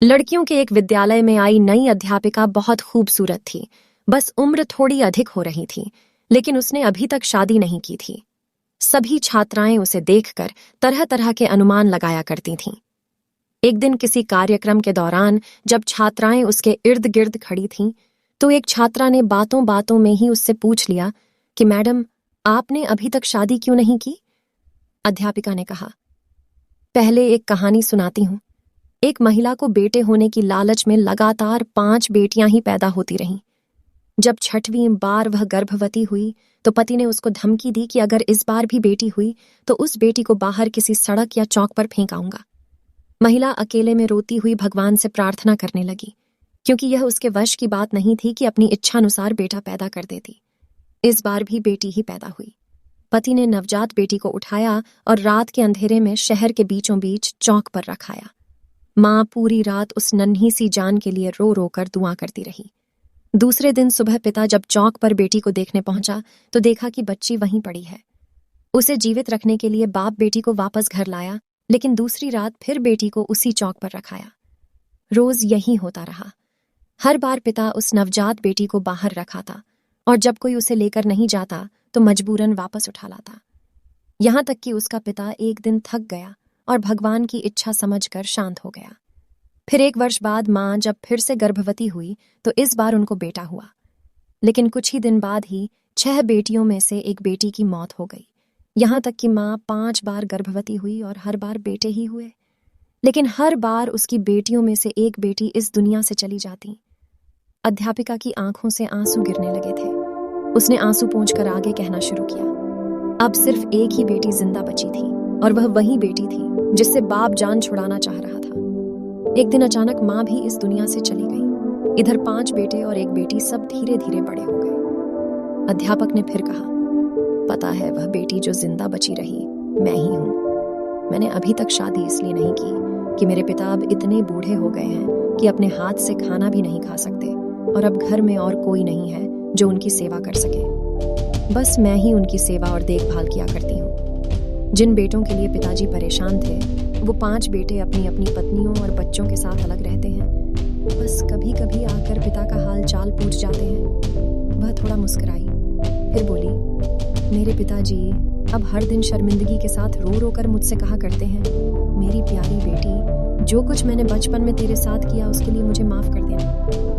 लड़कियों के एक विद्यालय में आई नई अध्यापिका बहुत खूबसूरत थी। बस उम्र थोड़ी अधिक हो रही थी, लेकिन उसने अभी तक शादी नहीं की थी। सभी छात्राएं उसे देखकर तरह तरह के अनुमान लगाया करती थीं। एक दिन किसी कार्यक्रम के दौरान जब छात्राएं उसके इर्द गिर्द खड़ी थीं, तो एक छात्रा ने बातों बातों में ही उससे पूछ लिया कि मैडम, आपने अभी तक शादी क्यों नहीं की? अध्यापिका ने कहा, पहले एक कहानी सुनाती हूं। एक महिला को बेटे होने की लालच में लगातार 5 बेटियां ही पैदा होती रहीं। जब 6वीं बार वह गर्भवती हुई तो पति ने उसको धमकी दी कि अगर इस बार भी बेटी हुई तो उस बेटी को बाहर किसी सड़क या चौक पर फेंक आऊंगा। महिला अकेले में रोती हुई भगवान से प्रार्थना करने लगी, क्योंकि यह उसके वश की बात नहीं थी कि अपनी इच्छानुसार बेटा पैदा कर देती। इस बार भी बेटी ही पैदा हुई। पति ने नवजात बेटी को उठाया और रात के अंधेरे में शहर के बीचों बीच चौक पर रखाया। माँ पूरी रात उस नन्ही सी जान के लिए रो रो कर दुआ करती रही। दूसरे दिन सुबह पिता जब चौक पर बेटी को देखने पहुंचा तो देखा कि बच्ची वहीं पड़ी है। उसे जीवित रखने के लिए बाप बेटी को वापस घर लाया, लेकिन दूसरी रात फिर बेटी को उसी चौक पर रखाया। रोज यही होता रहा। हर बार पिता उस नवजात बेटी को बाहर रखाता और जब कोई उसे लेकर नहीं जाता तो मजबूरन वापस उठा लाता। यहां तक कि उसका पिता एक दिन थक गया और भगवान की इच्छा समझकर शांत हो गया। फिर 1 वर्ष बाद माँ जब फिर से गर्भवती हुई तो इस बार उनको बेटा हुआ, लेकिन कुछ ही दिन बाद ही 6 बेटियों में से एक बेटी की मौत हो गई। यहाँ तक कि माँ 5 बार गर्भवती हुई और हर बार बेटे ही हुए, लेकिन हर बार उसकी बेटियों में से एक बेटी इस दुनिया से चली जाती। अध्यापिका की आंखों से आंसू गिरने लगे थे। उसने आंसू पोंछकर आगे कहना शुरू किया। अब सिर्फ एक ही बेटी जिंदा बची थी और वह वही बेटी थी जिससे बाप जान छुड़ाना चाह रहा था। एक दिन अचानक माँ भी इस दुनिया से चली गई। इधर 5 बेटे और एक बेटी सब धीरे धीरे बड़े हो गए। अध्यापक ने फिर कहा, पता है वह बेटी जो जिंदा बची रही मैं ही हूँ। मैंने अभी तक शादी इसलिए नहीं की कि मेरे पिता अब इतने बूढ़े हो गए हैं कि अपने हाथ से खाना भी नहीं खा सकते और अब घर में और कोई नहीं है जो उनकी सेवा कर सके। बस मैं ही उनकी सेवा और देखभाल किया करती हूँ। जिन बेटों के लिए पिताजी परेशान थे वो 5 बेटे अपनी अपनी पत्नियों और बच्चों के साथ अलग रहते हैं। बस कभी कभी आकर पिता का हाल चाल पूछ जाते हैं। वह थोड़ा मुस्कुराई, फिर बोली, मेरे पिताजी अब हर दिन शर्मिंदगी के साथ रो रो कर मुझसे कहा करते हैं, मेरी प्यारी बेटी, जो कुछ मैंने बचपन में तेरे साथ किया उसके लिए मुझे माफ कर देना।